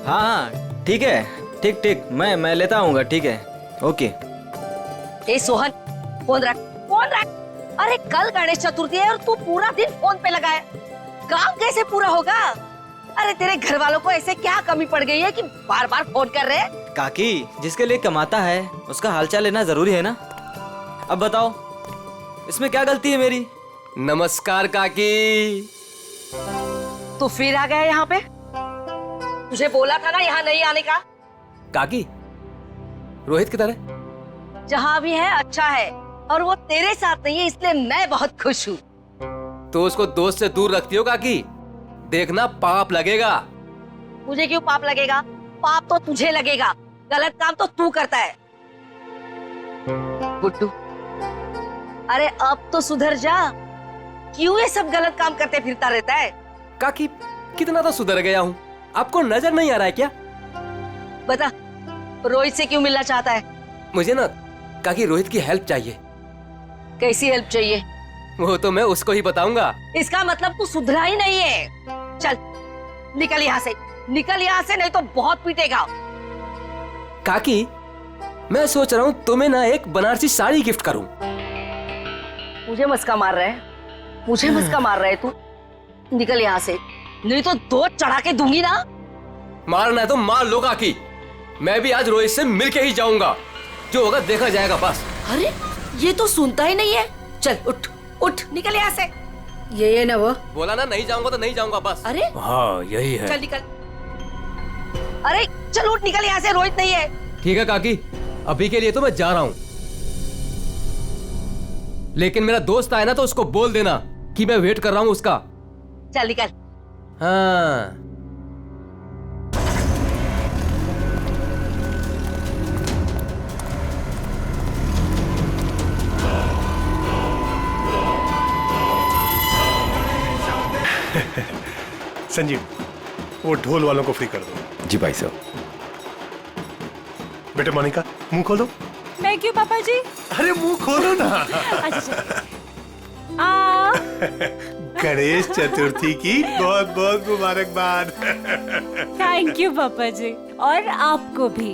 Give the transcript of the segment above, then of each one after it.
हाँ हाँ ठीक है, ठीक ठीक, मैं लेता आऊंगा, ठीक है, ओके। ए सोहन, फोन रख, फोन रख। अरे कल गणेश चतुर्थी है और तू पूरा दिन फोन पे लगा है, काम कैसे पूरा होगा? अरे तेरे घर वालों को ऐसे क्या कमी पड़ गई है कि बार बार फोन कर रहे हैं? काकी, जिसके लिए कमाता है उसका हालचाल लेना जरूरी है ना। अब बताओ इसमें क्या गलती है मेरी? नमस्कार काकी। तू फिर आ गया यहाँ पे? तुझे बोला था ना यहाँ नहीं आने का। काकी, रोहित किधर है? जहाँ भी है अच्छा है, और वो तेरे साथ नहीं है, इसलिए मैं बहुत खुश हूँ। तो उसको दोस्त से दूर रखती हो काकी, देखना पाप लगेगा। मुझे क्यों पाप लगेगा? पाप तो तुझे लगेगा, गलत काम तो तू करता है। गुड्डू, अरे अब तो सुधर जा, क्यों ये सब गलत काम करते फिरता रहता है? काकी, कितना तो सुधर गया हूँ, आपको नजर नहीं आ रहा है क्या? बता, रोहित से क्यों मिलना चाहता है? मुझे ना काकी रोहित की हेल्प चाहिए। कैसी हेल्प चाहिए? वो तो मैं उसको ही बताऊंगा। इसका मतलब तू सुधरा ही नहीं है। चल निकल यहाँ से, निकल यहाँ से, नहीं तो बहुत पीटेगा। काकी, मैं सोच रहा हूँ तुम्हें ना एक बनारसी साड़ी गिफ्ट करूँ। मुझे मस्का मार रहा है, मुझे मस्का मार रहा है तू? निकल यहाँ से, नहीं तो दो चढ़ा के दूंगी ना। मारना है तो मार लो काकी, मैं भी आज रोहित से मिलके ही जाऊंगा, जो होगा देखा जाएगा बस। अरे ये तो सुनता ही नहीं है। चल उठ उठ, निकल यहाँ से। ये ना वो बोला ना नहीं जाऊंगा तो नहीं जाऊंगा बस। अरे हाँ यही है। चल निकल, अरे चल उठ, निकल यहाँ से, रोहित नहीं है। ठीक है काकी, अभी के लिए तो मैं जा रहा हूँ, लेकिन मेरा दोस्त आए ना तो उसको बोल देना कि मैं वेट कर रहा हूँ उसका। चल निकल। हाँ। संजीव, वो ढोल वालों को फ्री कर दो। जी भाई साहब। बेटे मोनिका, मुंह खोलो। मैं क्यों पापा जी? अरे मुंह खोलो ना। अच्छा। गणेश चतुर्थी की बहुत बहुत मुबारकबाद। थैंक यू पापा जी, और आपको भी।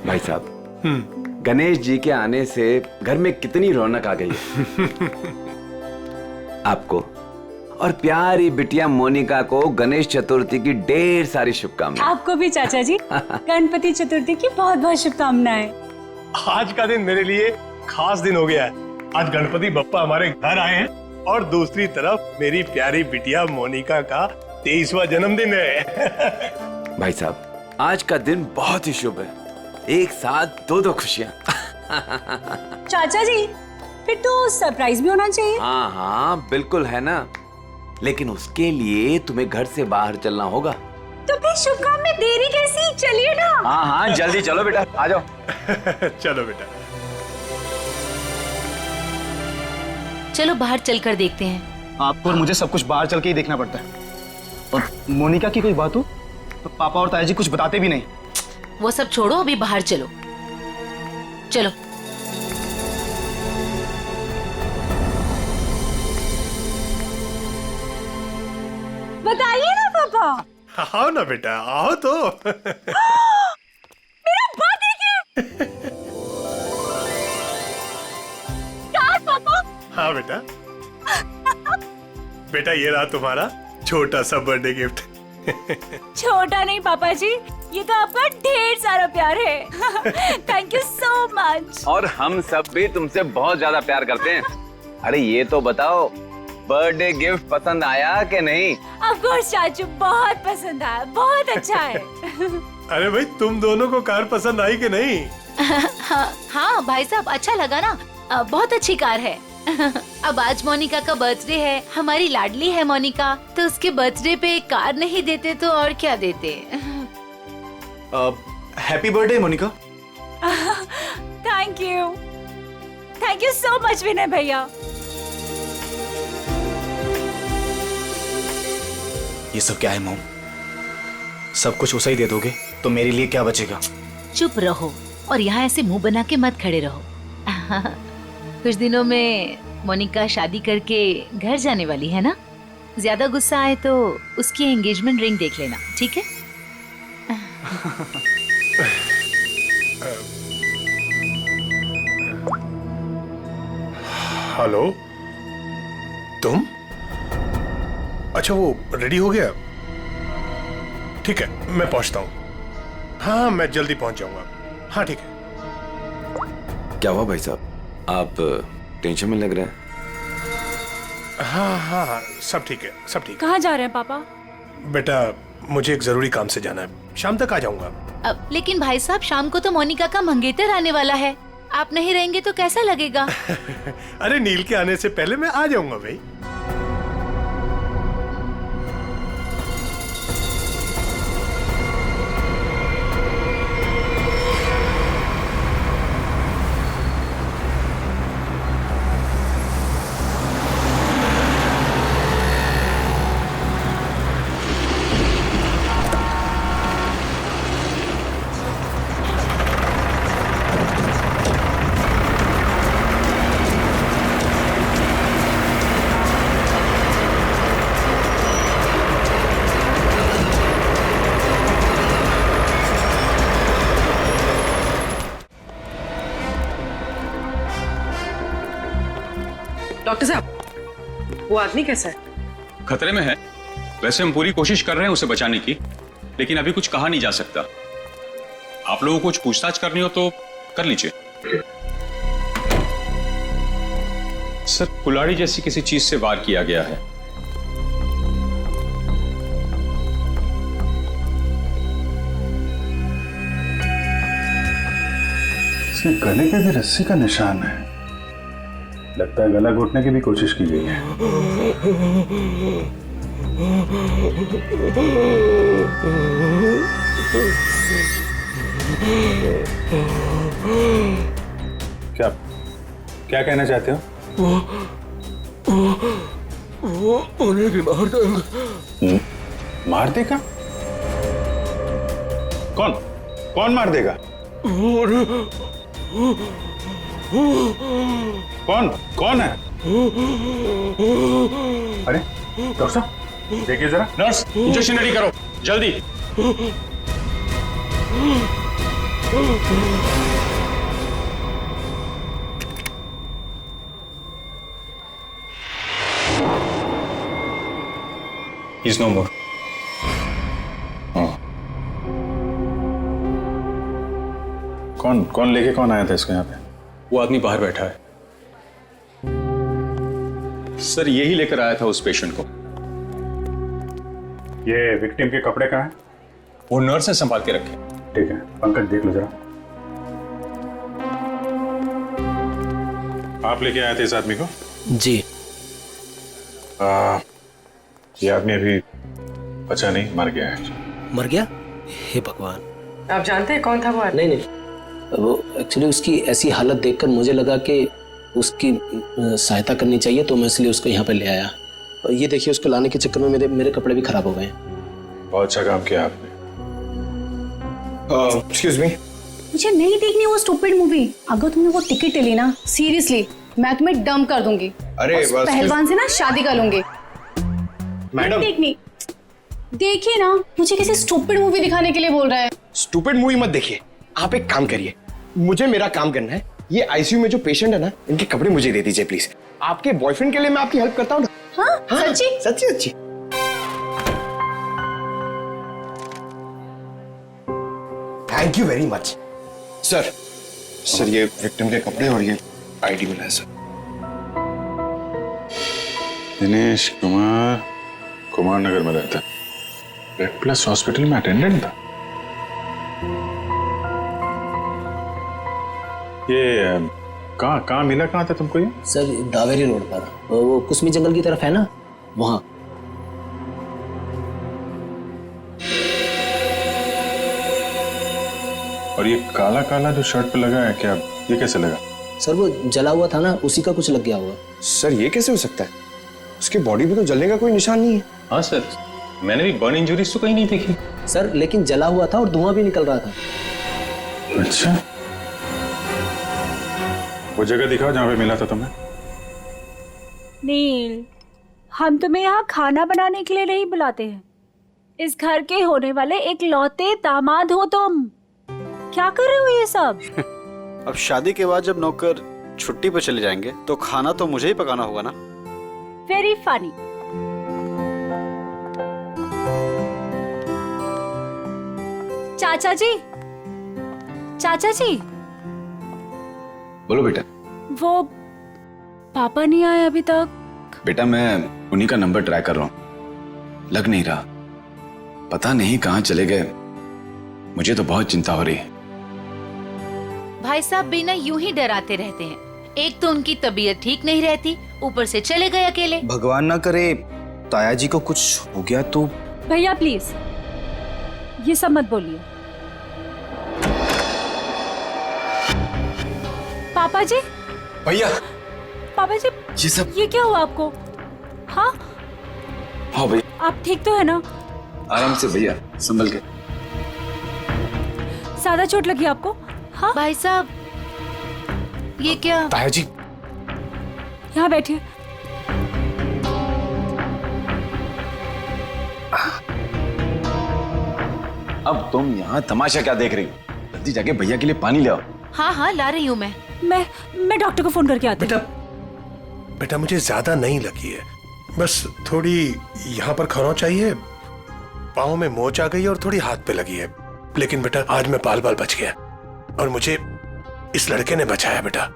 भाई साहब, गणेश जी के आने से घर में कितनी रौनक आ गई है। आपको और प्यारी बिटिया मोनिका को गणेश चतुर्थी की ढेर सारी शुभकामनाएं। आपको भी चाचा जी गणपति चतुर्थी की बहुत बहुत शुभकामनाएं। आज का दिन मेरे लिए खास दिन हो गया है। आज गणपति बप्पा हमारे घर आए हैं, और दूसरी तरफ मेरी प्यारी बिटिया मोनिका का 23वां जन्मदिन है। भाई साहब, आज का दिन बहुत ही शुभ है, एक साथ दो दो खुशियां। चाचा जी, फिर तो सरप्राइज भी होना चाहिए। हाँ हाँ बिल्कुल है ना, लेकिन उसके लिए तुम्हें घर से बाहर चलना होगा। तो फिर शुभ काम में देरी कैसी? चलिए ना। हाँ हाँ जल्दी चलो बेटा, आ जाओ। चलो बेटा। चलो बाहर चलकर देखते हैं। आपको और मुझे सब कुछ बाहर चल के ही देखना पड़ता है, और मोनिका की कोई बात हो तो पापा और ताया जी कुछ बताते भी नहीं। वो सब छोड़ो, अभी बाहर चलो। चलो। बताइए ना पापा। आओ ना बेटा, आओ तो। मेरा बर्थडे गिफ्ट। यार पापा। हाँ बेटा। बेटा ये रहा तुम्हारा छोटा सा बर्थडे गिफ्ट। छोटा नहीं पापा जी, ये तो आपका ढेर सारा प्यार है। Thank you so much. और हम सब भी तुमसे बहुत ज्यादा प्यार करते हैं। अरे ये तो बताओ, बर्थडे गिफ्ट पसंद आया कि नहीं? ऑफ कोर्स चाचू, बहुत पसंद आया, बहुत अच्छा है। अरे भाई, तुम दोनों को कार पसंद आई कि नहीं? हाँ भाई साहब, अच्छा लगा ना, बहुत अच्छी कार है। अब आज मोनिका का बर्थडे है, हमारी लाडली है मोनिका, तो उसके बर्थडे पे कार नहीं देते तो और क्या देते। Happy birthday Monica. Thank you so much Vinay भैया। ये सब क्या है मॉम? सब कुछ उसे ही दे दोगे तो मेरे लिए क्या बचेगा? चुप रहो और यहाँ ऐसे मुंह बना के मत खड़े रहो। कुछ दिनों में मोनिका शादी करके घर जाने वाली है ना? ज्यादा गुस्सा आए तो उसकी एंगेजमेंट रिंग देख लेना, ठीक है? हेलो, तुम? अच्छा, वो रेडी हो गया? ठीक है, मैं पहुंचता हूँ। हाँ, मैं जल्दी पहुंच जाऊंगा। हाँ ठीक है। क्या हुआ भाई साहब, आप टेंशन में लग रहे हैं? हाँ हाँ हाँ, सब ठीक है, सब ठीक कहाँ जा रहे हैं पापा? है। बेटा, मुझे एक जरूरी काम से जाना है, शाम तक आ जाऊंगा। लेकिन भाई साहब, शाम को तो मोनिका का मंगेतर आने वाला है, आप नहीं रहेंगे तो कैसा लगेगा? अरे नील के आने से पहले मैं आ जाऊंगा भाई। डॉक्टर साहब, वो आदमी कैसा है? खतरे में है। वैसे हम पूरी कोशिश कर रहे हैं उसे बचाने की, लेकिन अभी कुछ कहा नहीं जा सकता। आप लोगों को कुछ पूछताछ करनी हो तो कर लीजिए। सर, कुल्हाड़ी जैसी किसी चीज से वार किया गया है। इसके गले पे भी रस्सी का निशान है। लगता है गला घोटने की भी कोशिश की गई है। क्या क्या कहना चाहते हो? वो उन्हें भी मार देगा। मार देगा? कौन कौन मार देगा? कौन कौन है? अरे डॉक्टर साहब, देखिए जरा। नर्स, इंजेक्शन रेडी करो जल्दी। He's no more. कौन लेके कौन आया था इसको यहाँ पे? वो आदमी बाहर बैठा है। सर, यही लेकर आया था उस पेशेंट को। ये विक्टिम के कपड़े कहाँ हैं? वो नर्स ने संभाल के रखे। ठीक है, पंकज देख लो जरा। आप लेके आए थे इस आदमी को? जी। ये आदमी अभी बचा नहीं, मर गया है। मर गया? हे भगवान। आप जानते हैं कौन था वो आदमी? नहीं, वो एक्चुअली उसकी ऐसी हालत देखकर मुझे लगा कि उसकी सहायता करनी चाहिए, तो मैं इसलिए उसको यहाँ पे ले आया। और ये देखिए, उसको लाने के चक्कर में मेरे कपड़े भी खराब हो गए। बहुत अच्छा काम किया आपने। एक्सक्यूज मी, मुझे नहीं देखनी वो स्टूपिड मूवी। अगर तुमने वो टिकट ली ना, सीरियसली मैं तुम्हें डम कर दूंगी। अरे उस पहलवान से ना शादी कर लूंगी। मैडम, देखनी, देखिए ना, मुझे किसी स्टूपिड मूवी दिखाने के लिए बोल रहा है। स्टूपिड मूवी मत देखिए, आप एक काम करिए, मुझे मेरा काम करना है। ये आईसीयू में जो पेशेंट है ना, इनके कपड़े मुझे दे दीजिए प्लीज। आपके बॉयफ्रेंड के लिए मैं आपकी हेल्प करता हूँ ना। हाँ, सच्ची? सच्ची सच्ची। Thank you very much sir. Sir, ये विक्टिम के कपड़े और ये आईडी मिला है सर। दिनेश कुमार नगर में रहता है। रेड प्लस हॉस्पिटल में अटेंडेंट था। ये कहाँ मिला, कहाँ था तुमको ये? सर, दावेरी रोड पर, वो कुसमी जंगल की तरफ है ना, वहाँ। और ये काला काला जो शर्ट पे लगा है, क्या ये कैसे लगा? सर, वो जला हुआ था ना, उसी का कुछ लग गया होगा। सर, ये कैसे हो सकता है? उसकी बॉडी पे तो जलने का कोई निशान नहीं है। हाँ सर, मैंने भी बर्न इंजरीज तो कहीं नहीं देखी। सर, लेकिन जला हुआ था और धुआं भी निकल रहा था। अच्छा, वो जगह दिखाओ जहाँ पे मिला था तुम्हें। नील, हम तुम्हें यहाँ खाना बनाने के लिए नहीं बुलाते हैं। इस घर के होने वाले एक लौते दामाद हो तुम। क्या कर रहे हो ये सब? अब शादी के बाद जब नौकर छुट्टी पर चले जाएंगे तो खाना तो मुझे ही पकाना होगा ना। Very funny. चाचा जी, चाचा जी। बोलो बेटा। वो पापा नहीं आए अभी तक। बेटा मैं उन्हीं का नंबर ट्राई कर रहा हूं, लग नहीं रहा। पता नहीं कहां चले गए। मुझे तो बहुत चिंता हो रही है। भाई साहब बिना यूं ही डराते रहते हैं। एक तो उनकी तबीयत ठीक नहीं रहती, ऊपर से चले गए अकेले। भगवान ना करे ताया जी को कुछ हो गया तो। भैया प्लीज ये सब मत बोलिए। पापा जी। भैया। पापा जी ये सब ये क्या हुआ आपको? हाँ हाँ भैया। आप ठीक तो है ना? आराम से भैया, संभल के। ज्यादा चोट लगी आपको? हाँ भाई साहब ये क्या? ताया जी यहाँ बैठिए। अब तुम यहाँ तमाशा क्या देख रही हो? जल्दी जाके भैया के लिए पानी ले आओ। हाँ हाँ ला रही हूँ मैं डॉक्टर को फोन करके आती हूँ। बेटा मुझे ज्यादा नहीं लगी है, बस थोड़ी यहाँ पर खरोंच चाहिए, पाँव में मोच आ गई है और थोड़ी हाथ पे लगी है। लेकिन बेटा आज मैं बाल बच गया और मुझे इस लड़के ने बचाया बेटा।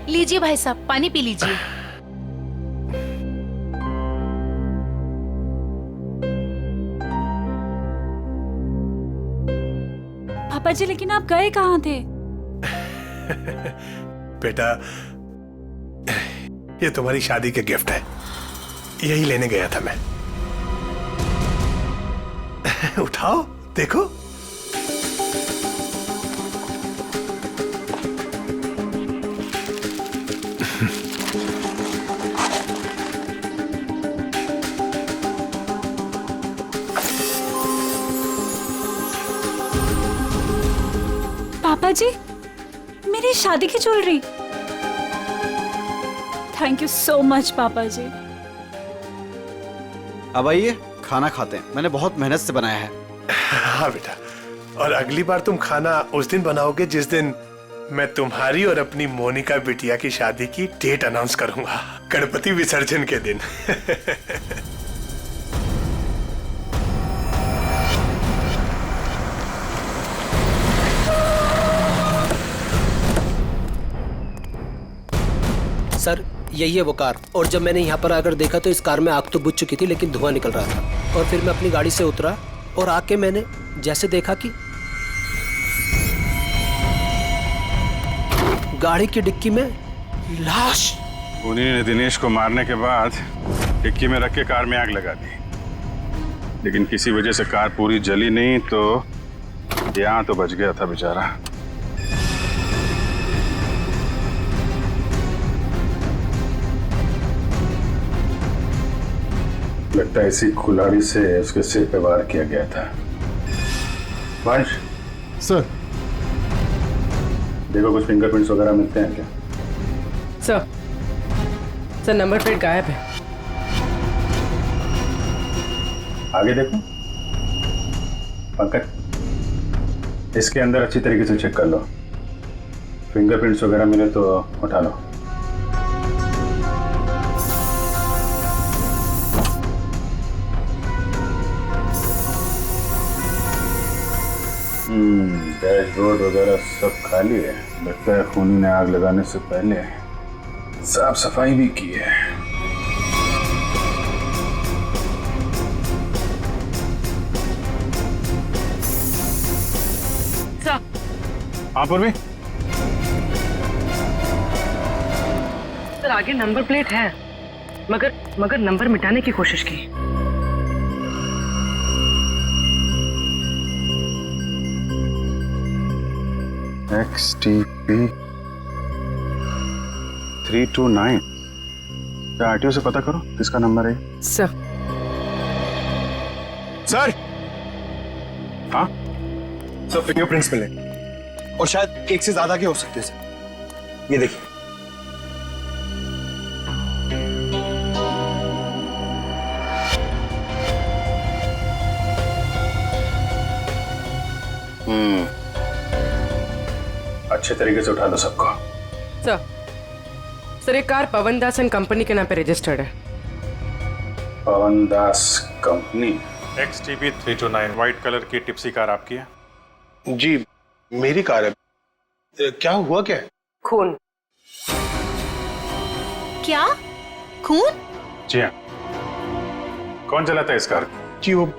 लीजिए भाई साहब पानी पी लीजिए। पापा जी लेकिन आप गए कहाँ थे? बेटा ये तुम्हारी शादी के गिफ्ट है, यही लेने गया था मैं। उठाओ देखो। पापा जी मेरी शादी की jewellery. Thank you so much पापा जी। अब आइए खाना खाते हैं, मैंने बहुत मेहनत से बनाया है। हाँ बेटा, और अगली बार तुम खाना उस दिन बनाओगे जिस दिन मैं तुम्हारी और अपनी मोनिका बिटिया की शादी की डेट अनाउंस करूंगा, गणपति विसर्जन के दिन। सर यही है वो कार, और जब मैंने यहाँ पर आकर देखा तो इस कार में आग तो बुझ चुकी थी लेकिन धुआं निकल रहा था। और फिर मैं अपनी गाड़ी से उतरा और आके मैंने जैसे देखा कि गाड़ी की डिक्की में लाश। उन्हीं ने दिनेश को मारने के बाद डिक्की में रख के कार में आग लगा दी, लेकिन किसी वजह से कार पूरी जली नहीं तो यहाँ तो बच गया था बेचारा। लगता है इसी कुल्हाड़ी से उसके सिर पे वार किया गया था। वंश सर, देखो कुछ फिंगरप्रिंट्स वगैरह मिलते हैं क्या? सर नंबर प्लेट गायब है। आगे देखो पंकज, इसके अंदर अच्छी तरीके से चेक कर लो, फिंगरप्रिंट्स वगैरह मिले तो उठा लो। डैशबोर्ड वगैरह सब खाली है। लगता है खूनी ने आग लगाने से पहले साफ सफाई भी की है। हाँ पूर्वी, सर आगे नंबर प्लेट है मगर नंबर मिटाने की कोशिश की। XTP 329, क्या आरटीओ से पता करो किसका नंबर है? सर हाँ सर फिंगरप्रिंट्स मिले और शायद एक से ज्यादा के हो सकते हैं सर। ये देखिए अच्छे तरीके से उठा लो सबको। सर ये car Pawan Das and company के नाम पे रजिस्टर्ड है। पवन दास कंपनी। XTP 329 व्हाइट कलर की टिप्सी कार आपकी है? जी मेरी कार है। क्या हुआ क्या? खून। क्या? खून? जी हाँ। कौन चलाता है इस कार? जी वो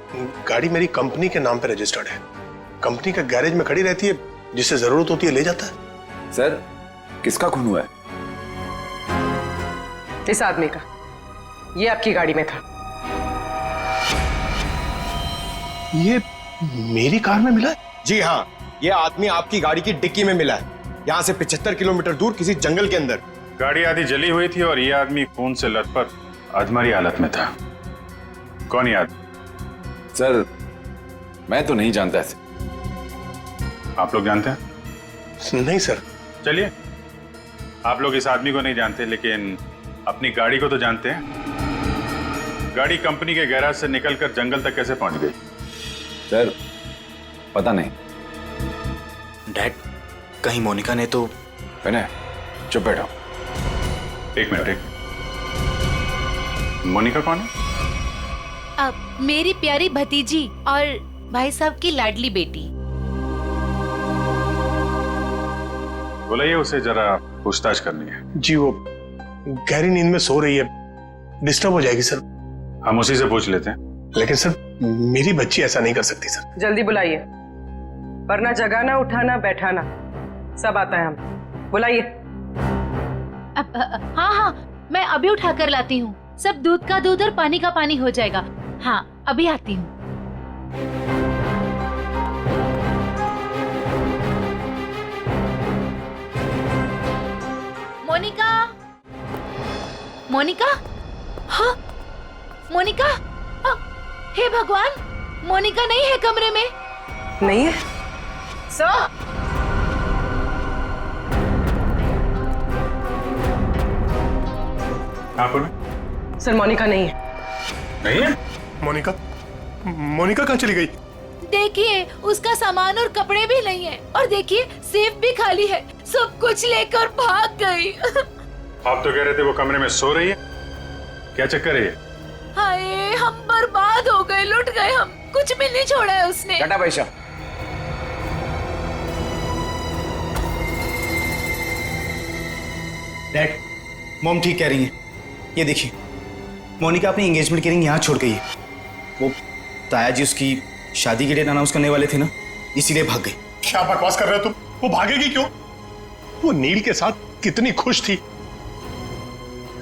गाड़ी मेरी कंपनी के नाम पे रजिस्टर्ड है। कंपनी का गैरेज में खड़ी रहती है, जिसे जरूरत होती है ले जाता है। सर किसका खून हुआ है? इस आदमी का। ये आपकी गाड़ी में था। ये मेरी कार में मिला है? जी हाँ, ये आदमी आपकी गाड़ी की डिक्की में मिला है, यहाँ से 75 किलोमीटर दूर किसी जंगल के अंदर। गाड़ी आधी जली हुई थी और ये आदमी खून से लथपथ अधमरी हालत में था। कौन ये आदमी? सर मैं तो नहीं जानता इसे। आप लोग जानते हैं? नहीं सर। चलिए, आप लोग इस आदमी को नहीं जानते लेकिन अपनी गाड़ी को तो जानते हैं। गाड़ी कंपनी के गैराज से निकलकर जंगल तक कैसे पहुंच गई? सर पता नहीं। डैड कहीं मोनिका ने तो। विनय चुप बैठो। एक मिनट। मोनिका कौन है? मेरी प्यारी भतीजी और भाई साहब की लाडली बेटी। बुलाइए उसे, जरा पूछताछ करनी है। जी वो गहरी नींद में सो रही है, डिस्टर्ब हो जाएगी सर। हम उसी से पूछ लेते हैं। लेकिन सर मेरी बच्ची ऐसा नहीं कर सकती सर। जल्दी बुलाइए, वरना जगाना उठाना बैठाना सब आता है हम। बुलाइए। हाँ हाँ मैं अभी उठा कर लाती हूँ। सब दूध का दूध और पानी का पानी हो जाएगा। हाँ अभी आती हूँ। मोनिका, मोनिका, हाँ मोनिका, हे भगवान, मोनिका नहीं है कमरे में। नहीं है सर। आप सर मोनिका नहीं है। नहीं है? मोनिका कहाँ चली गई? देखिए उसका सामान और कपड़े भी नहीं है, और देखिए सेफ भी खाली है। सब कुछ लेकर भाग गई। आप तो कह रहे थे वो कमरे में सो रही है। क्या चक्कर है ये? हाय हम बर्बाद हो गए, लुट गए हम। कुछ भी नहीं छोड़ा है उसने। टाटा पैसा। डैड, मॉम ठीक कह रही हैं। ये देखिए मोनिका अपनी एंगेजमेंट की रिंग यहाँ छोड़ गई है। वो ताया जी उसकी शादी की डेट अनाउंस करने वाले थे ना, इसीलिए भाग गई। क्या बकवास कर रहे हो तुम? वो भागेगी क्यों? वो नील के साथ कितनी खुश थी।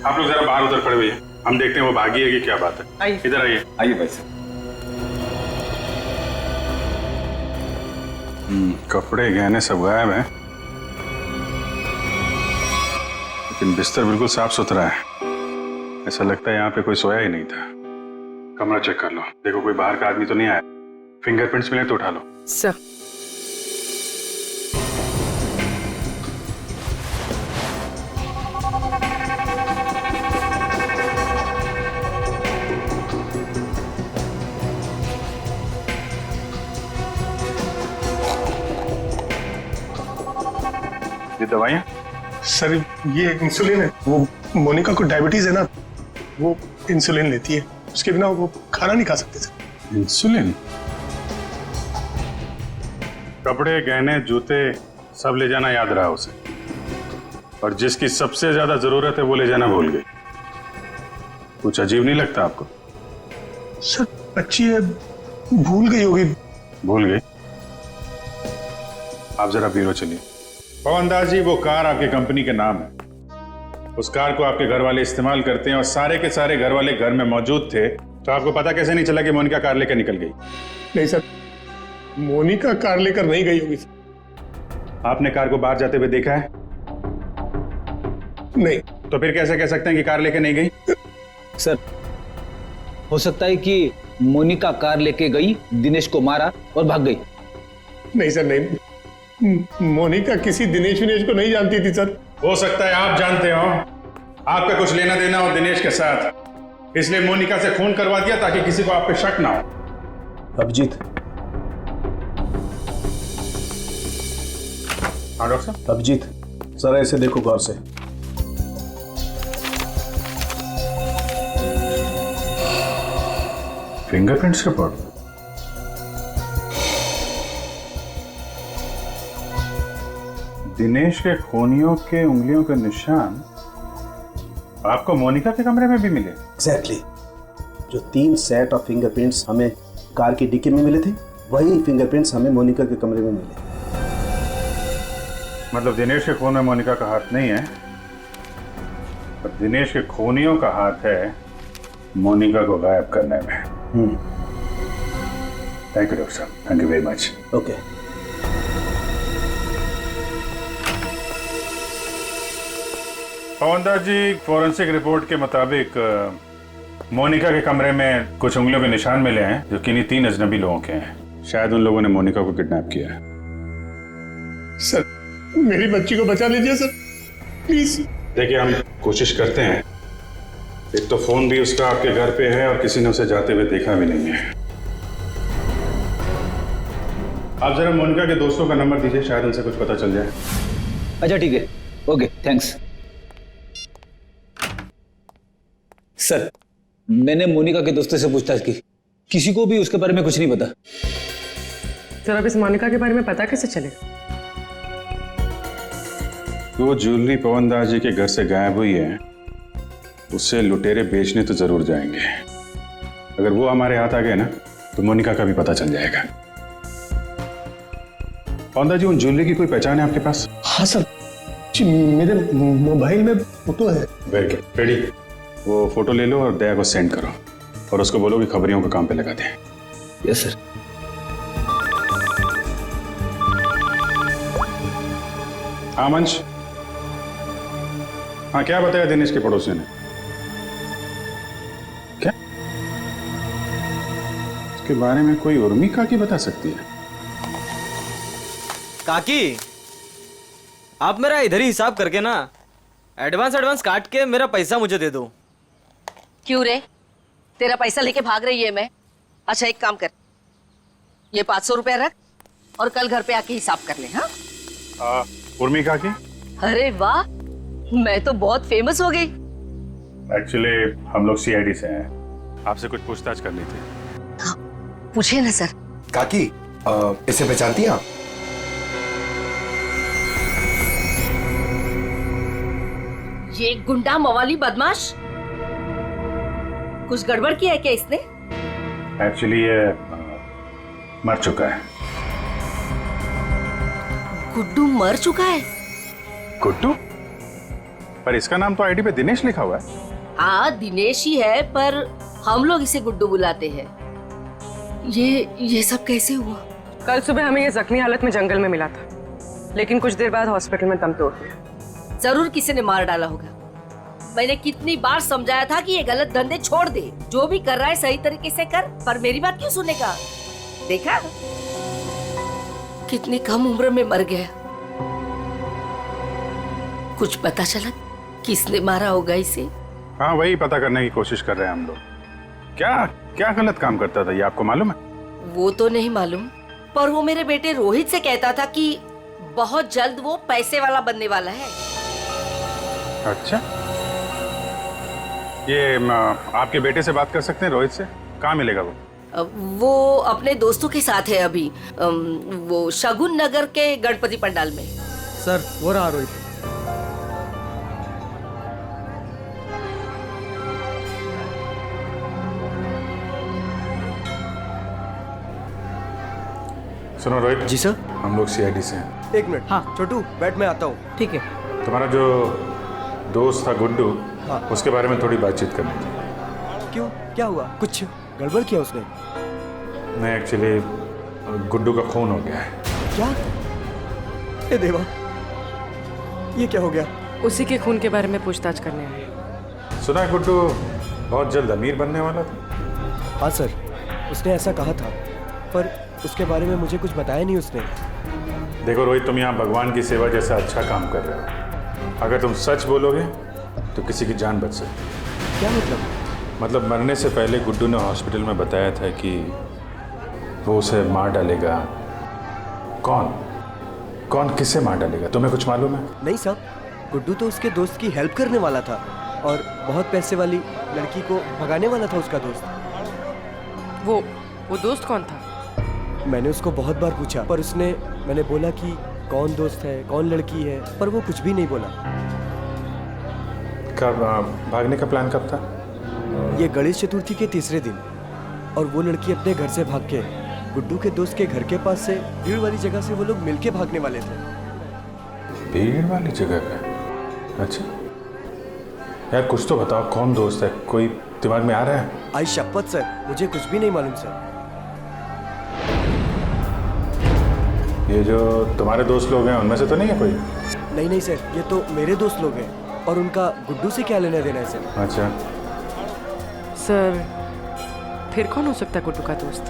आप लोग जरा बाहर उधर खड़े हुए हैं, हम देखते हैं वो भागी है कि क्या बात है। इधर आइए। आइए भाई साहब। कपड़े गहने सब गायब हैं, लेकिन बिस्तर बिल्कुल साफ सुथरा है। ऐसा लगता है यहाँ पे कोई सोया ही नहीं था। कमरा चेक कर लो, देखो कोई बाहर का आदमी तो नहीं आया। फिंगरप्रिंट्स मिले तो उठा लो। सर ये दवाइयाँ? सर ये इंसुलिन है। वो मोनिका को डायबिटीज है ना, वो इंसुलिन लेती है। उसके बिना वो खाना नहीं खा सकते सर। इंसुलिन? कपड़े गहने जूते सब ले जाना याद रहा उसे, और जिसकी सबसे ज्यादा जरूरत है वो ले जाना भूल गई। कुछ अजीब नहीं लगता आपको? सर बच्ची है, भूल गई होगी। भूल गई? आप जरा ब्यूरो चलिए। पवन दास जी, वो कार आपके कंपनी के नाम है। उस कार को आपके घर वाले इस्तेमाल करते हैं और सारे के सारे घर वाले घर में मौजूद थे, तो आपको पता कैसे नहीं चला कि मोनिका कार लेकर निकल गई? नहीं सर, मोनिका कार लेकर नहीं गई होगी। आपने कार को बाहर जाते हुए देखा है? नहीं। तो फिर कैसे कह सकते हैं कि कार लेके नहीं गई? सर हो सकता है कि मोनिका कार लेके गई, दिनेश को मारा और भाग गई। नहीं सर नहीं, मोनिका किसी दिनेश को नहीं जानती थी सर। हो सकता है आप जानते हो, आपका कुछ लेना देना हो दिनेश के साथ, इसलिए मोनिका से खून करवा दिया ताकि किसी को आप पे शक ना हो। अभिजीत हाँ डॉक्टर साहब। अभिजीत जरा इसे देखो गौर से। Fingerprints report. दिनेश के खूनियों के उंगलियों के निशान आपको मोनिका के कमरे में भी मिले? एग्जैक्टली। जो 3 सेट ऑफ फिंगरप्रिंट्स हमें कार की डिक्की में मिले थे, वही फिंगरप्रिंट्स हमें मोनिका के कमरे में मिले। मतलब दिनेश के खून में मोनिका का हाथ नहीं है, पर दिनेश के खूनियों का हाथ है मोनिका को गायब करने में। थैंक यू डॉक्टर साहब, thank you very much. Okay. Pawandas ji, forensic report के मुताबिक मोनिका के कमरे में कुछ उंगलियों के निशान मिले हैं जो किन्हीं 3 अजनबी लोगों के हैं। शायद उन लोगों ने मोनिका को किडनैप किया है। सर, मेरी बच्ची को बचा लीजिए सर, प्लीज। देखिए, हम कोशिश करते हैं। एक तो फोन भी उसका आपके घर पे है और किसी ने उसे जाते हुए देखा भी नहीं है। आप जरा मोनिका के दोस्तों का नंबर दीजिए, शायद उनसे कुछ पता चल जाए। अच्छा ठीक है, ओके थैंक्स। सर, मैंने मोनिका के दोस्तों से पूछताछ की, किसी को भी उसके बारे में कुछ नहीं पता। सर, अब इस मोनिका के बारे में पता कैसे चलेगा? वो ज्वेलरी पवनदास जी के घर से गायब हुई है, उससे लुटेरे बेचने तो जरूर जाएंगे। अगर वो हमारे हाथ आ गए ना, तो मोनिका का भी पता चल जाएगा। पवनदास जी, उन ज्वेलरी की कोई पहचान है आपके पास? हाँ सर जी, मेरे मोबाइल में फोटो है। Very good, ready. वो फोटो ले लो और दया को सेंड करो और उसको बोलो कि खबरियों को काम पे लगा दें। Yes sir. हाँ मंच, हाँ क्या बताया दिनेश के पड़ोसियों ने? क्या उसके बारे में कोई उर्मी काकी बता सकती है? काकी, आप मेरा इधर ही हिसाब करके ना एडवांस काट के मेरा पैसा मुझे दे दो। क्यों रे, तेरा पैसा लेके भाग रही है मैं? अच्छा एक काम कर, ये 500 रुपया रख और कल घर पे आके हिसाब कर ले। हाँ उर्मी काकी? अरे वाह, मैं तो बहुत फेमस हो गई। एक्चुअली हम लोग सीआईडी से हैं, आपसे कुछ पूछताछ करनी थी। हाँ, पूछे ना सर। काकी, इसे पहचानती हैं आप? ये गुंडा मवाली बदमाश, कुछ गड़बड़ किया है क्या इसने? एक्चुअली ये मर चुका है। गुड्डू मर चुका है? गुड्डू? पर इसका नाम तो आईडी पे दिनेश लिखा हुआ है। हाँ दिनेश ही है, पर हम लोग इसे गुड्डू बुलाते हैं। ये सब कैसे हुआ? कल सुबह हमें ये जख्मी हालत में जंगल में मिला था, लेकिन कुछ देर बाद हॉस्पिटल में दम तोड़ दिया। जरूर किसी ने मार डाला होगा। मैंने कितनी बार समझाया था कि ये गलत धंधे छोड़ दे, जो भी कर रहा है सही तरीके से कर, पर मेरी बात क्यों सुनेगा? देखा कितनी कम उम्र में मर गया। कुछ पता चला किसने मारा होगा इसे? हाँ, वही पता करने की कोशिश कर रहे हैं हम लोग। क्या क्या गलत काम करता था ये आपको मालूम है? वो तो नहीं मालूम, पर वो मेरे बेटे रोहित से कहता था कि बहुत जल्द वो पैसे वाला बनने वाला है। अच्छा, ये आपके बेटे से बात कर सकते हैं रोहित से? कहाँ मिलेगा वो? वो अपने दोस्तों के साथ है अभी, वो शगुन नगर के गणपति पंडाल में। सर, वो रहा रोहित। सुनो रोहित। जी सर। हम लोग सीआईडी से हैं। एक मिनट। हाँ छोटू, बैठ, मैं आता हूँ। ठीक है। तुम्हारा जो दोस्त था गुड्डू, हाँ। उसके बारे में थोड़ी बातचीत करनी थी। क्यों, क्या हुआ? कुछ गड़बड़ किया उसने? नहीं, एक्चुअली गुड्डू का खून हो गया है। क्या? ए देवा, ये क्या हो गया? उसी के खून के बारे में पूछताछ करने आए। सुना है गुड्डू बहुत जल्द अमीर बनने वाला था। हाँ सर, उसने ऐसा कहा था, पर उसके बारे में मुझे कुछ बताया नहीं उसने। देखो रोहित, तुम यहाँ भगवान की सेवा जैसा अच्छा काम कर रहे हो। अगर तुम सच बोलोगे तो किसी की जान बच सकती है। क्या मतलब? मतलब मरने से पहले गुड्डू ने हॉस्पिटल में बताया था कि वो उसे मार डालेगा। कौन? कौन किससे मार डालेगा, तुम्हें कुछ मालूम है? नहीं साहब, गुड्डू तो उसके दोस्त की हेल्प करने वाला था और बहुत पैसे वाली लड़की को भगाने वाला था उसका दोस्त। वो दोस्त कौन था? मैंने उसको बहुत बार पूछा पर मैंने बोला कि कौन दोस्त है, कौन लड़की है, पर वो कुछ भी नहीं बोला। कब भागने का प्लान कब था? ये गणेश चतुर्थी के तीसरे दिन, और वो लड़की अपने घर से भाग के गुड्डू के दोस्त के घर के पास से भीड़ वाली जगह से वो लोग मिलके भागने वाले थे। भीड़ वाली जगह पे? अच्छा यार, कुछ तो बताओ, कौन दोस्त है? कोई दिमाग में आ रहा है? आई शपथ सर, मुझे कुछ भी नहीं मालूम सर। ये जो तुम्हारे दोस्त लोग हैं उनमें से तो नहीं है कोई? नहीं सर, ये तो मेरे दोस्त लोग हैं और उनका गुड्डू से क्या लेना देना है सर। अच्छा सर, फिर कौन हो सकता है गुड्डू का दोस्त?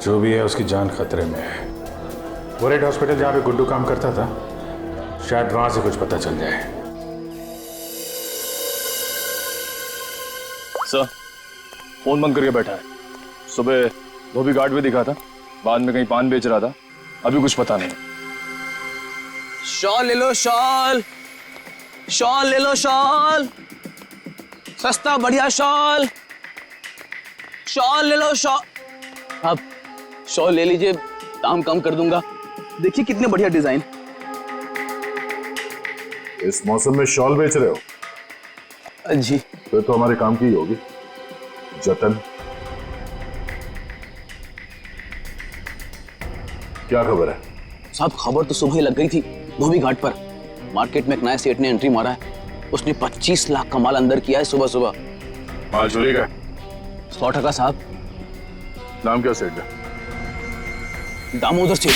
जो भी है उसकी जान खतरे में है। वो रेड हॉस्पिटल जहाँ पे गुड्डू काम करता था, शायद वहां से कुछ पता चल जाए। सर, फोन बंद करके बैठा है। सुबह धोबी घाट भी दिखा था, बाद में कहीं पान बेच रहा था, अभी कुछ पता नहीं। शॉल ले लो, शॉल ले लो, शॉल सस्ता बढ़िया शॉल ले लो, शॉल। आप शॉल ले लीजिए, दाम कम कर दूंगा। देखिए कितने बढ़िया डिजाइन। इस मौसम में शॉल बेच रहे हो? जी। फिर तो हमारे काम की ही होगी। जतन, क्या खबर है? साहब, खबर तो सुबह ही लग गई थी धोबी घाट पर। मार्केट में एक नए सेठ ने एंट्री मारा है। उसने 25 लाख का माल अंदर किया है सुबह सुबह। माल चोरी का? 100% साहब। नाम क्या सेठ का? दामोदर सेठ।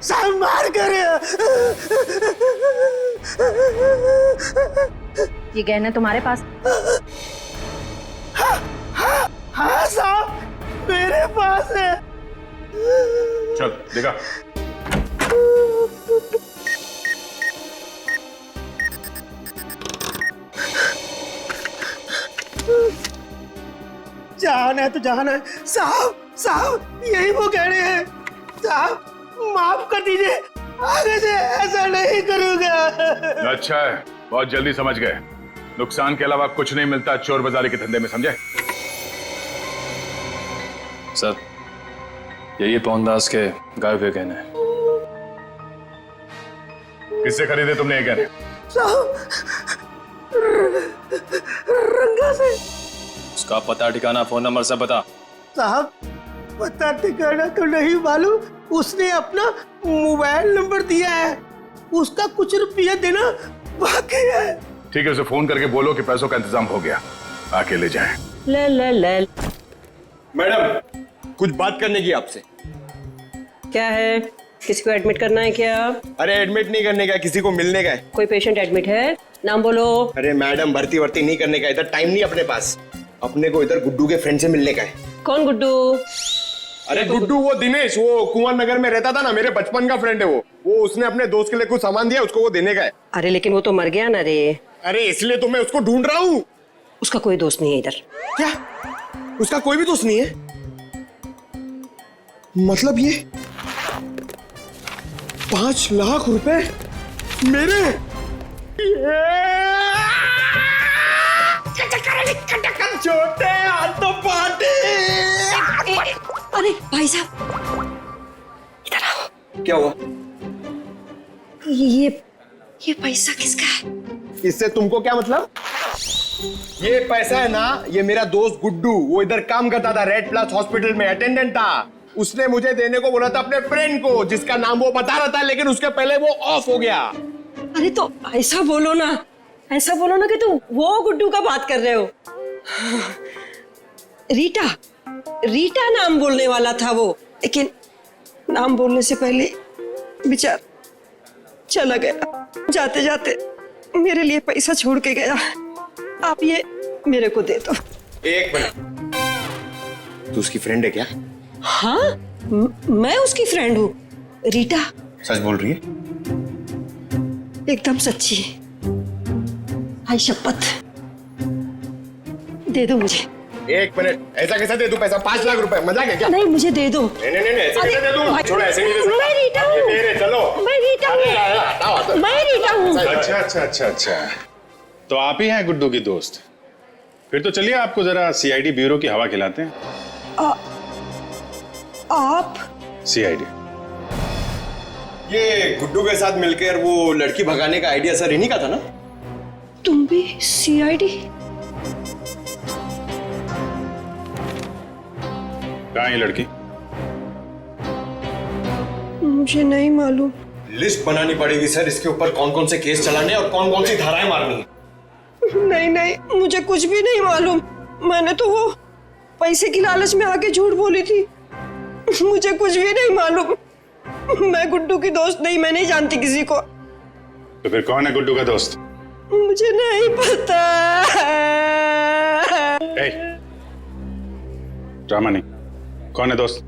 साहब मार कर। ये गहने तुम्हारे पास? हाँ साहब, मेरे पास है। चल देखा। जान है तो जान है साहब, यही वो गहने हैं। साहब माफ कर दीजिए, आगे से ऐसा नहीं करूंगा। अच्छा है, बहुत जल्दी समझ गए। नुकसान के अलावा कुछ नहीं मिलता चोर बाजारी के धंधे में, समझे? सर, यही पवनदास के गायब हुए गहने हैं। किससे खरीदे तुमने ये गहने? साहब, रंगा से। उसका पता ठिकाना, फोन नंबर सब बता। साहब, पता ठिकाना तो नहीं मालूम, उसने अपना मोबाइल नंबर दिया है। उसका कुछ रुपया देना बाकी है। ठीक है, उसे फोन करके बोलो कि पैसों का इंतजाम हो गया, आके ले जाएं। ले। मैडम, कुछ बात करने की आपसे। क्या है? किसी को एडमिट करना है क्या? अरे एडमिट नहीं करने का, किसी को मिलने का है। कोई पेशेंट एडमिट है? नाम बोलो। अरे मैडम, भर्ती वर्ती नहीं करने का, इधर टाइम नहीं अपने पास। अपने को इधर गुड्डू के फ्रेंड से मिलने का है। कौन गुड्डू? अरे गुड्डू वो दिनेश, वो कुंवर नगर में रहता था ना, मेरे बचपन का फ्रेंड है वो उसने अपने दोस्त के लिए कुछ सामान दिया, उसको वो देने का है। अरे लेकिन वो तो मर गया ना रे। अरे इसलिए तो मैं उसको ढूंढ रहा हूँ। उसका कोई दोस्त नहीं है इधर। क्या? उसका कोई भी दोस्त नहीं है? मतलब ये 5 लाख रुपए मेरे? छोटे हाथ तो पाटे। अरे भाई साहब, इधर आओ। क्या हुआ? ये पैसा किसका है? इससे तुमको क्या मतलब? ये पैसा है ना, ये मेरा दोस्त गुड्डू, वो इधर काम करता था, रेड प्लस हॉस्पिटल में अटेंडेंट था। उसने मुझे देने को बोला था अपने फ्रेंड को, जिसका नाम वो बता रहा था, लेकिन उसके पहले वो ऑफ हो गया। अरे तो ऐसा बोलो ना कि तुम वो गुड्डू का बात कर रहे हो। रीटा नाम बोलने वाला था वो, लेकिन नाम बोलने से पहले बेचारा चला गया। जाते जाते मेरे लिए पैसा छोड़ के गया। आप ये मेरे को दे दो। एक मिनट, तू उसकी फ्रेंड है क्या? हाँ, मैं उसकी फ्रेंड हूँ। रीटा सच बोल रही है? एकदम सच्ची। आई शपथ। दे दो मुझे। एक मिनट, ऐसा कैसे दे दूं पैसा? 5 लाख रुपए, मजाक है क्या? नहीं मुझे दे दो। नहीं नहीं नहीं, ऐसे कैसे दे दूं? छोड़ो, ऐसे नहीं दे सकता। मैं रीटा हूँ। ये मेरे, चलो। मैं रीटा हूँ। मैं रीटा हूँ। अच्छा अच्छा अच्छा अच्छा, तो आप ही हैं गुड्डू की दोस्त? फिर तो चलिए आपको जरा सीआईडी ब्यूरो की हवा खिलाते हैं। आप? सीआईडी। ये गुड्डू के साथ मिलकर वो लड़की भगाने का आइडिया सर इन्हीं का था ना? तुम भी सीआईडी? कहाँ है ये लड़की? मुझे नहीं मालूम। लिस्ट बनानी पड़ेगी सर, इसके ऊपर कौन कौन से केस चलाने और कौन कौन सी धाराएं मारनी है। नहीं नहीं, मुझे कुछ भी नहीं मालूम। मैंने तो वो पैसे की लालच में आके झूठ बोली थी। मुझे कुछ भी नहीं मालूम। मैं गुड्डू की दोस्त नहीं, मैं नहीं जानती किसी को। तो फिर कौन है गुड्डू का दोस्त? मुझे नहीं पता। ड्रामा नहीं, कौन है दोस्त?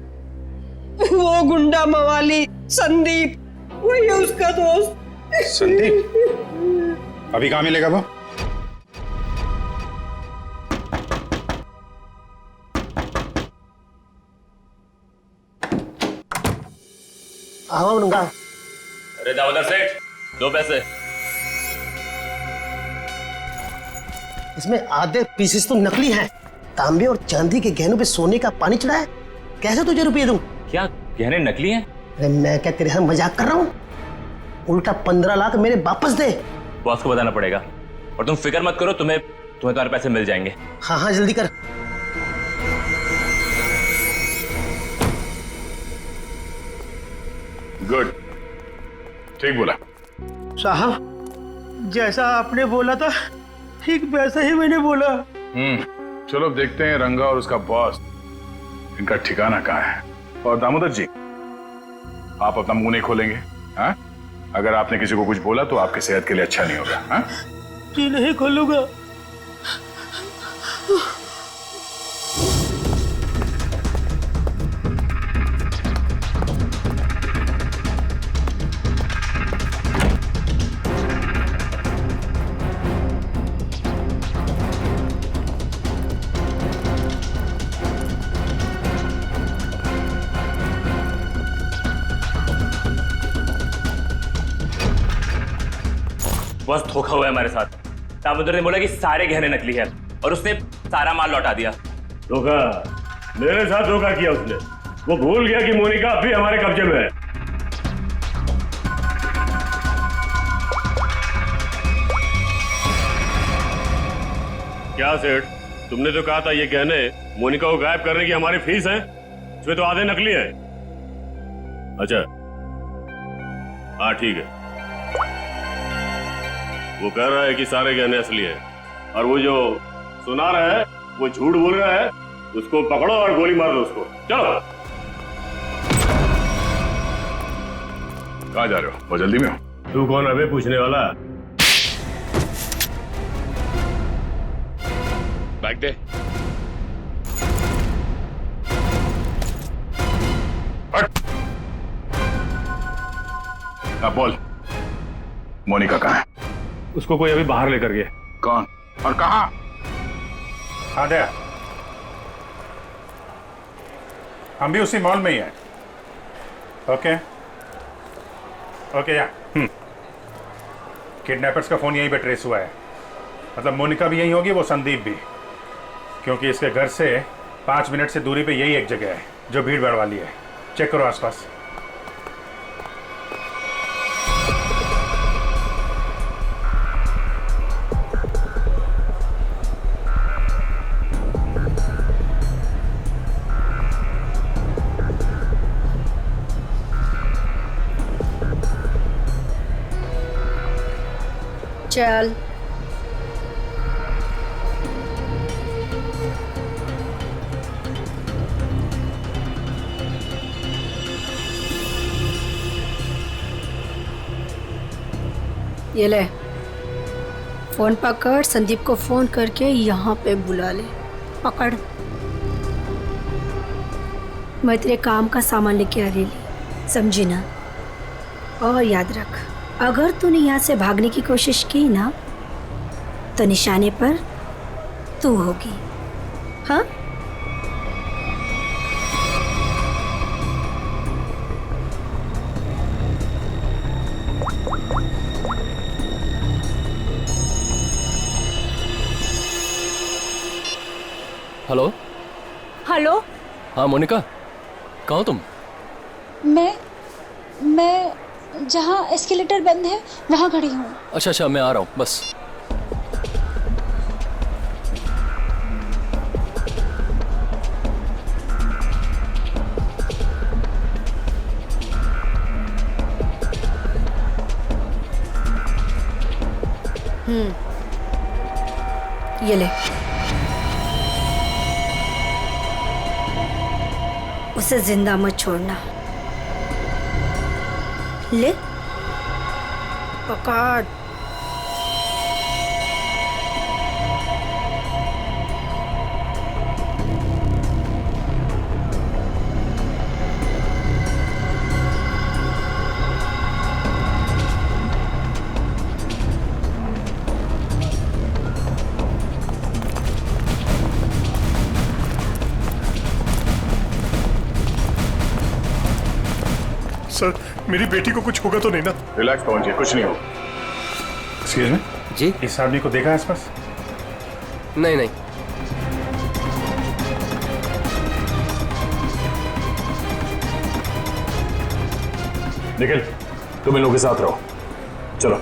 वो गुंडा मवाली संदीप, वही है उसका दोस्त। संदीप? अभी कहाँ मिलेगा वो? आओ नंगा। अरे दामोदर सेठ, 2 पैसे। इसमें आधे पीसेस तो नकली हैं। तांबे और चांदी के गहनों पे सोने का पानी चढ़ा है। कैसे तुझे रुपये दूं? क्या गहने नकली हैं? अरे मैं क्या तेरे साथ मजाक कर रहा हूँ? उल्टा 15 लाख मेरे वापस दे। बॉस को बताना पड़ेगा। और तुम फिक्र मत करो, तुम्हें तुम्हारे पैसे मिल जाएंगे। हाँ हाँ जल्दी कर। गुड, ठीक बोला साहब। जैसा आपने बोला था ठीक वैसा ही मैंने बोला। चलो देखते हैं रंगा और उसका बॉस इनका ठिकाना कहाँ है। और दामोदर जी, आप अपना मुंह नहीं खोलेंगे, हाँ? अगर आपने किसी को कुछ बोला तो आपकी सेहत के लिए अच्छा नहीं होगा, हाँ? जी नहीं खोलूंगा। बस धोखा हुआ है हमारे साथ। दामोदर ने बोला कि सारे गहने नकली है और उसने सारा माल लौटा दिया। धोखा? मेरे साथ धोखा किया उसने। वो भूल गया कि मोनिका अब भी हमारे कब्जे में है। क्या सेठ, तुमने तो कहा था ये गहने मोनिका को गायब करने की हमारी फीस है, इसमें तो आधे नकली है। अच्छा हाँ ठीक है। वो कह रहा है कि सारे गहने असली है और वो जो सुना रहा है वो झूठ बोल रहा है। उसको पकड़ो और गोली मार दो उसको। चलो। कहाँ जा रहे हो? बहुत जल्दी में हो? तू कौन है बे पूछने वाला? बैग दे। अब बोल, मोनिका कहाँ है? उसको कोई अभी बाहर लेकर गया। कौन और कहाँ? हाँ दे, हम भी उसी मॉल में ही हैं। ओके ओके या किडनैपर्स का फोन यहीं पे ट्रेस हुआ है। मतलब मोनिका भी यहीं होगी, वो संदीप भी, क्योंकि इसके घर से 5 मिनट से दूरी पे यही एक जगह है जो भीड़ भाड़ वाली है। चेक करो आसपास। चल। ये ले फोन पकड़, संदीप को फोन करके यहाँ पे बुला ले। पकड़। मैं तेरे काम का सामान लेके आ रही, समझी ना? और याद रख, अगर तूने यहाँ से भागने की कोशिश की ना तो निशाने पर तू होगी। हाँ? हेलो। हेलो। हाँ मोनिका, कहाँ हो तुम? मैं जहाँ एस्केलेटर बंद है वहाँ खड़ी हूँ। अच्छा अच्छा, मैं आ रहा हूँ बस। ये ले, उसे जिंदा मत छोड़ना। ले पकड़। सर, मेरी बेटी को कुछ होगा तो नहीं ना? रिलैक्स पवन जी, कुछ नहीं हो। एक्सक्यूज मी जी, इस आदमी को देखा आसपास? नहीं नहीं। निखिल, तुम इन लोगों के साथ रहो, चलो।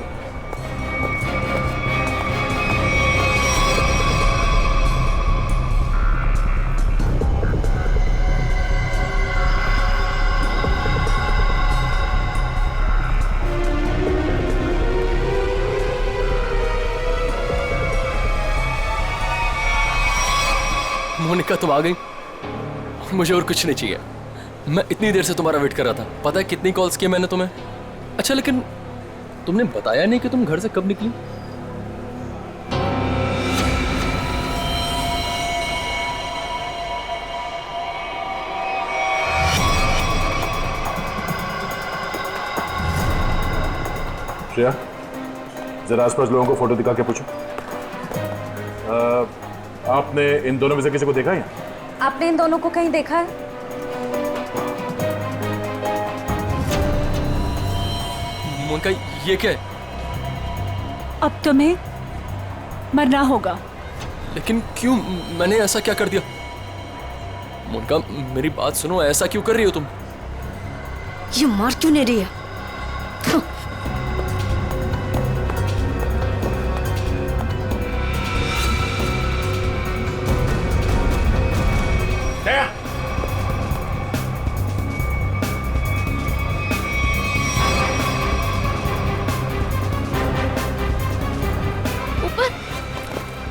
मोनिका, तुम आ गई। मुझे और कुछ नहीं चाहिए। मैं इतनी देर से तुम्हारा वेट कर रहा था। पता है कितनी कॉल्स किए मैंने तुम्हें? अच्छा, लेकिन तुमने बताया नहीं कि तुम घर से कब निकली। श्रेया, जरा आसपास लोगों को फोटो दिखा के पूछो। आपने इन दोनों में से किसी को देखा है? आपने इन दोनों को कहीं देखा है? मोनिका, ये क्या है? अब तुम्हें मरना होगा। लेकिन क्यों? मैंने ऐसा क्या कर दिया? मोनिका, मेरी बात सुनो, ऐसा क्यों कर रही हो तुम? ये मार क्यों नहीं रही है?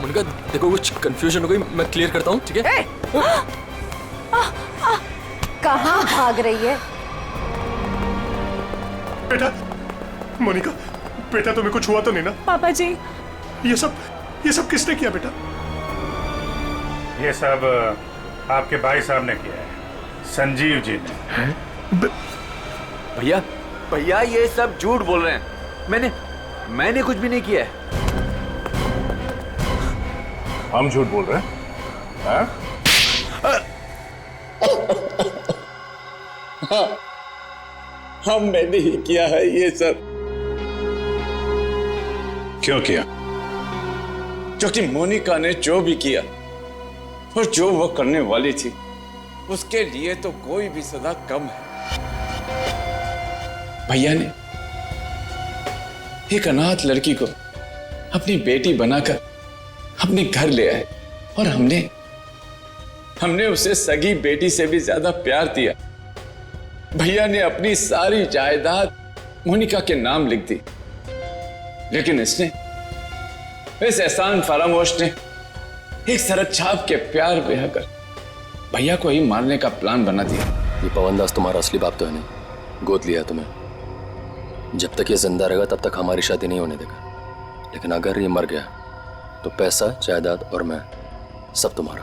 मोनिका, देखो कुछ कंफ्यूजन हो गई, मैं क्लियर करता हूँ, ठीक है? कहाँ भाग रही है? बेटा, मोनिका, बेटा तुम्हें कुछ हुआ तो नहीं ना? पापा जी, ये सब किसने किया बेटा? ये सब आपके भाई साहब ने किया है, संजीव जी ने। भैया, भैया ये सब झूठ बोल रहे हैं। मैंने कुछ भी नहीं किया है। हम झूठ बोल रहे हैं? हाँ? हाँ, हमने ही किया है ये सब। क्यों किया? क्योंकि मोनिका ने जो भी किया और जो वो करने वाली थी, उसके लिए तो कोई भी सजा कम है। भैया ने एक अनाथ लड़की को अपनी बेटी बनाकर अपने घर ले आए और हमने उसे सगी बेटी से भी ज्यादा प्यार दिया। भैया ने अपनी सारी जायदाद मोनिका के नाम लिख दी, लेकिन इस एहसान फरामोश ने एक सरद छाप के प्यार बहाकर भैया को ही मारने का प्लान बना दिया। ये पवनदास तुम्हारा असली बाप तो है नहीं, गोद लिया तुम्हें। जब तक ये जिंदा रहेगा तब तक हमारी शादी नहीं होने देगा, लेकिन अगर ये मर गया तो पैसा, जायदाद और मैं सब तुम्हारा।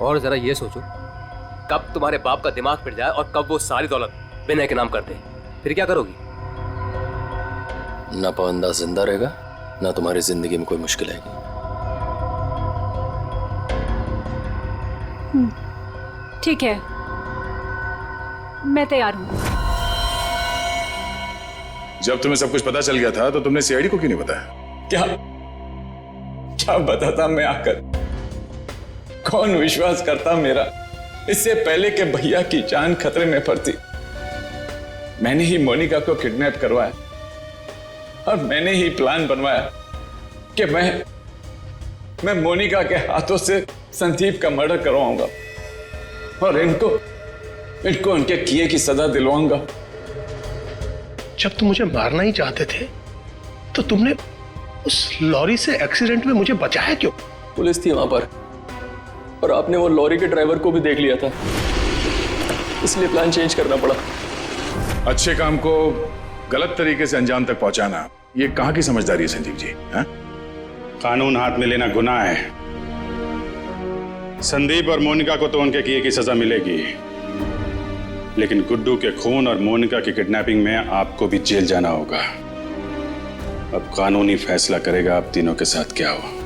और जरा ये सोचो, कब तुम्हारे बाप का दिमाग फिर जाए और कब वो सारी दौलत विनय के नाम कर दे, फिर क्या करोगी? ना पवनदास जिंदा रहेगा, ना तुम्हारी जिंदगी में कोई मुश्किल आएगी। ठीक है, मैं तैयार हूँ। जब तुम्हें सब कुछ पता चल गया था तो तुमने सीआईडी को क्यों नहीं बताया? क्या बताता मैं आकर? कौन विश्वास करता मेरा? इससे पहले कि भैया की जान खतरे में पड़ती, मैंने ही मोनिका को किडनैप करवाया और मैंने ही प्लान बनवाया कि मैं मोनिका के हाथों से संदीप का मर्डर करवाऊंगा और इनको उनके किए की सजा दिलवाऊंगा। जब तुम मुझे मारना ही चाहते थे तो तुमने उस लॉरी से एक्सीडेंट में मुझे बचाया क्यों? पुलिस थी वहां पर और आपने वो लॉरी के ड्राइवर को भी देख लिया था, इसलिए प्लान चेंज करना पड़ा। अच्छे काम को गलत तरीके से अंजाम तक पहुंचाना, ये कहां की समझदारी है संजीव जी? हा? कानून हाथ में लेना गुनाह है। संदीप और मोनिका को तो उनके किए की सजा मिलेगी, लेकिन गुड्डू के खून और मोनिका की किडनैपिंग में आपको भी जेल जाना होगा। अब कानूनी फैसला करेगा आप तीनों के साथ क्या हो।